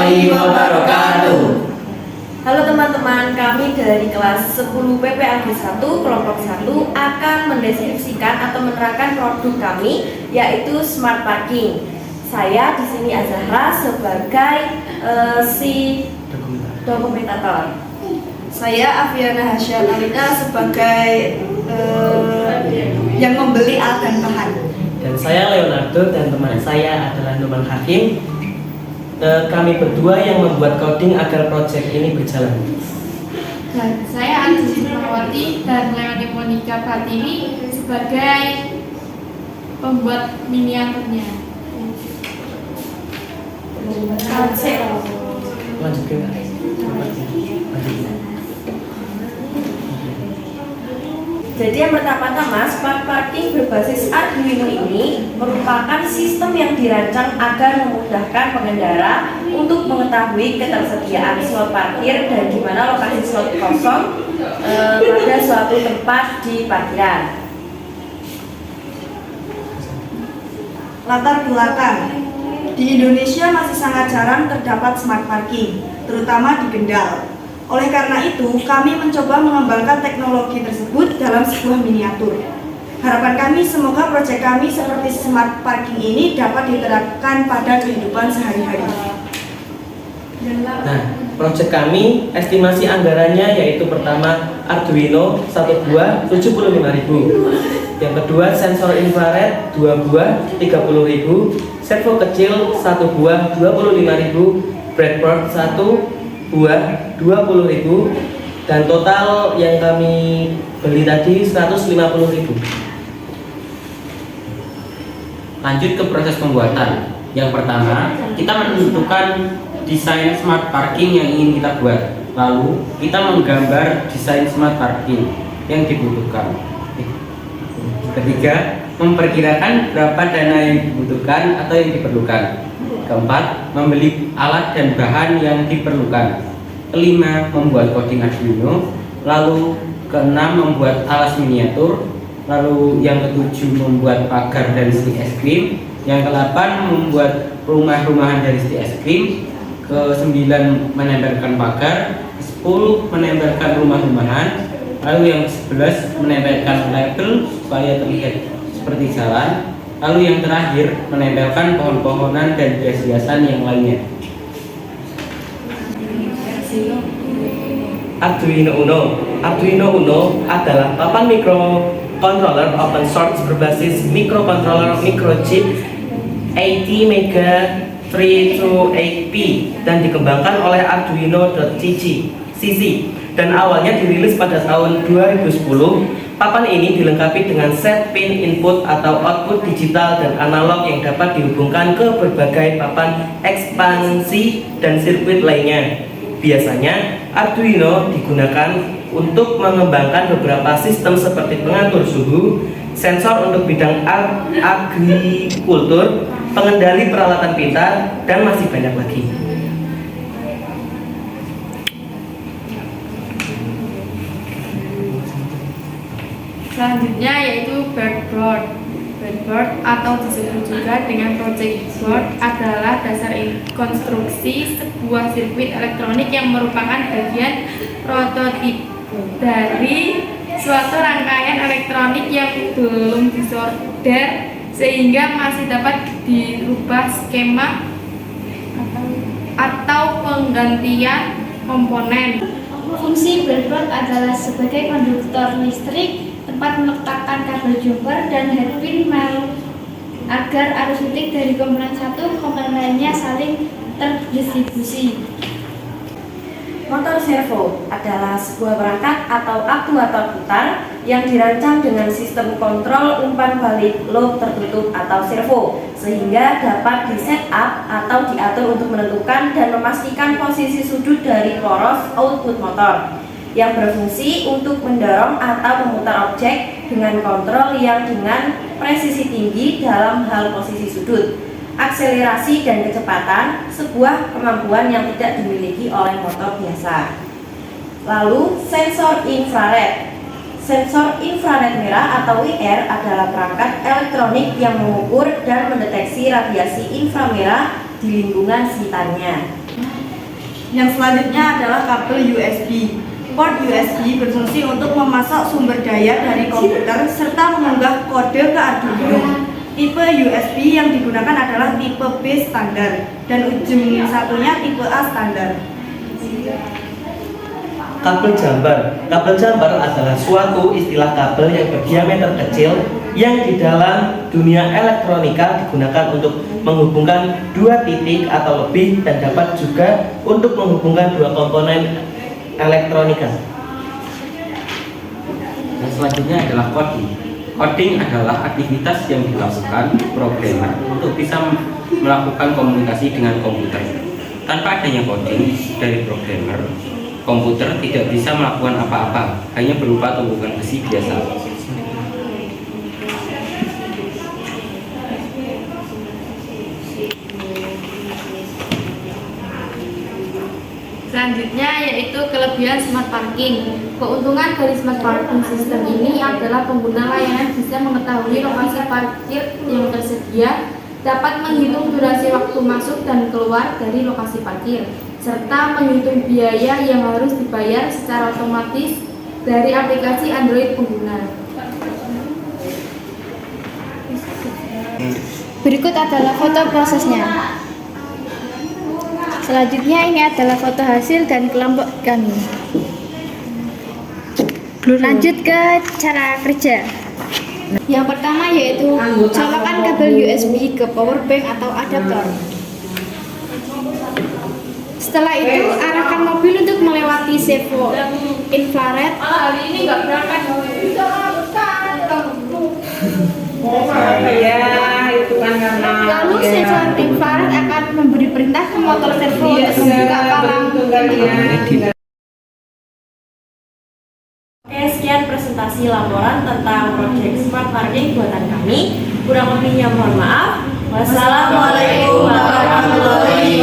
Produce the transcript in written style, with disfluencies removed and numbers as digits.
warahmatullahi wabarakatuh. Halo teman-teman, kami dari kelas 10 PPAG 1 kelompok 1 akan mendeskripsikan atau menerangkan produk kami yaitu Smart Parking. Saya di sini Azahra sebagai si dokumentator. Saya Afiana Hasyanalina sebagai yang membeli alat dan bahan. Dan saya Leonardo dan teman saya adalah Numan Hakim. Kami berdua yang membuat coding agar proyek ini berjalan. Dan saya Anjis Marwati dan Leoni Monica Fatini sebagai pembuat miniaturnya. Lanjut ke Jadi yang pertama-tama, Smart Parking berbasis Arduino ini merupakan sistem yang dirancang agar memudahkan pengendara untuk mengetahui ketersediaan slot parkir dan di mana lokasi slot kosong pada suatu tempat di parkiran. Latar belakang. Di Indonesia masih sangat jarang terdapat smart parking, terutama di Kendal. Oleh karena itu, kami mencoba mengembangkan teknologi tersebut dalam sebuah miniatur. Harapan kami semoga proyek kami seperti smart parking ini dapat diterapkan pada kehidupan sehari-hari. Nah, proyek kami estimasi anggarannya yaitu pertama Arduino 1 buah 75.000. Yang kedua sensor infrared 2 buah 30.000, servo kecil 1 buah 25.000, breadboard 1 buah 20.000, dan total yang kami beli tadi 150.000. Lanjut ke proses pembuatan. Yang pertama, kita menentukan desain smart parking yang ingin kita buat. Lalu, kita menggambar desain smart parking yang dibutuhkan. Ketiga, memperkirakan berapa dana yang dibutuhkan atau yang diperlukan. Keempat, membeli alat dan bahan yang diperlukan. Kelima, membuat coding Arduino. Lalu keenam, membuat alas miniatur. Lalu yang ketujuh, membuat pagar dari stik es krim. Yang kedelapan, membuat rumah-rumahan dari stik es krim. Kesembilan, menempelkan pagar. Ke-10, menempelkan rumah-rumahan. Lalu yang ke-11, menempelkan label supaya terlihat seperti jalan. Lalu yang terakhir, menempelkan pohon-pohonan dan hias-hiasan yang lainnya. Arduino Uno adalah papan microcontroller open source berbasis microcontroller microchip 80 Mega 328P dan dikembangkan oleh Arduino.cc dan awalnya dirilis pada tahun 2010. Papan ini dilengkapi dengan set pin input atau output digital dan analog yang dapat dihubungkan ke berbagai papan ekspansi dan sirkuit lainnya. Biasanya Arduino digunakan untuk mengembangkan beberapa sistem seperti pengatur suhu, sensor untuk bidang agrikultur, pengendali peralatan pintar, dan masih banyak lagi. Selanjutnya yaitu breadboard. Breadboard atau disebut juga dengan project board adalah dasar konstruksi sebuah sirkuit elektronik yang merupakan bagian prototip dari suatu rangkaian elektronik yang belum disorder sehingga masih dapat dirubah skema atau penggantian komponen. Fungsi breadboard adalah sebagai konduktor listrik, tempat meletakkan kabel jumper dan headpin agar arus listrik dari komponen satu ke komponen lainnya saling terdistribusi. Motor servo adalah sebuah perangkat atau aktuator putar yang dirancang dengan sistem kontrol umpan balik loop tertutup atau servo sehingga dapat di-setup atau diatur untuk menentukan dan memastikan posisi sudut dari poros output motor yang berfungsi untuk mendorong atau memutar objek dengan kontrol yang dengan presisi tinggi dalam hal posisi sudut, akselerasi dan kecepatan, sebuah kemampuan yang tidak dimiliki oleh motor biasa. Lalu sensor infrared. Sensor infrared merah atau IR adalah perangkat elektronik yang mengukur dan mendeteksi radiasi inframerah di lingkungan sekitarnya. Yang selanjutnya adalah kabel USB. Port USB berfungsi untuk memasok sumber daya dari komputer serta mengunggah kode ke Arduino. Tipe USB yang digunakan adalah tipe B standar dan ujung satunya tipe A standar. Kabel jambar. Kabel jambar adalah suatu istilah kabel yang berdiameter kecil yang di dalam dunia elektronika digunakan untuk menghubungkan dua titik atau lebih dan dapat juga untuk menghubungkan dua komponen elektronika. Yang selanjutnya adalah coding. Coding adalah aktivitas yang dilakukan programmer untuk bisa melakukan komunikasi dengan komputer. Tanpa adanya coding dari programmer, komputer tidak bisa melakukan apa-apa, hanya berupa tumpukan besi biasa. Selanjutnya yaitu kelebihan smart parking. Keuntungan dari smart parking system ini adalah pengguna layanan bisa mengetahui lokasi parkir yang tersedia, dapat menghitung durasi waktu masuk dan keluar dari lokasi parkir, serta menghitung biaya yang harus dibayar secara otomatis dari aplikasi Android pengguna. Berikut adalah foto prosesnya. Selanjutnya ini adalah foto hasil dan kelompok kami. Lanjut ke cara kerja. Yang pertama yaitu colokan kabel USB ke power bank atau adaptor. Setelah itu arahkan mobil untuk melewati servo infrared. Hari ini nggak berangkat. Lalu servo infrared akan memberi perintah ke motor servo untuk membuka palang. Oke, sekian presentasi laporan tentang proyek Smart Parking buatan kami. Kurang lebihnya mohon maaf. Wassalamualaikum warahmatullahi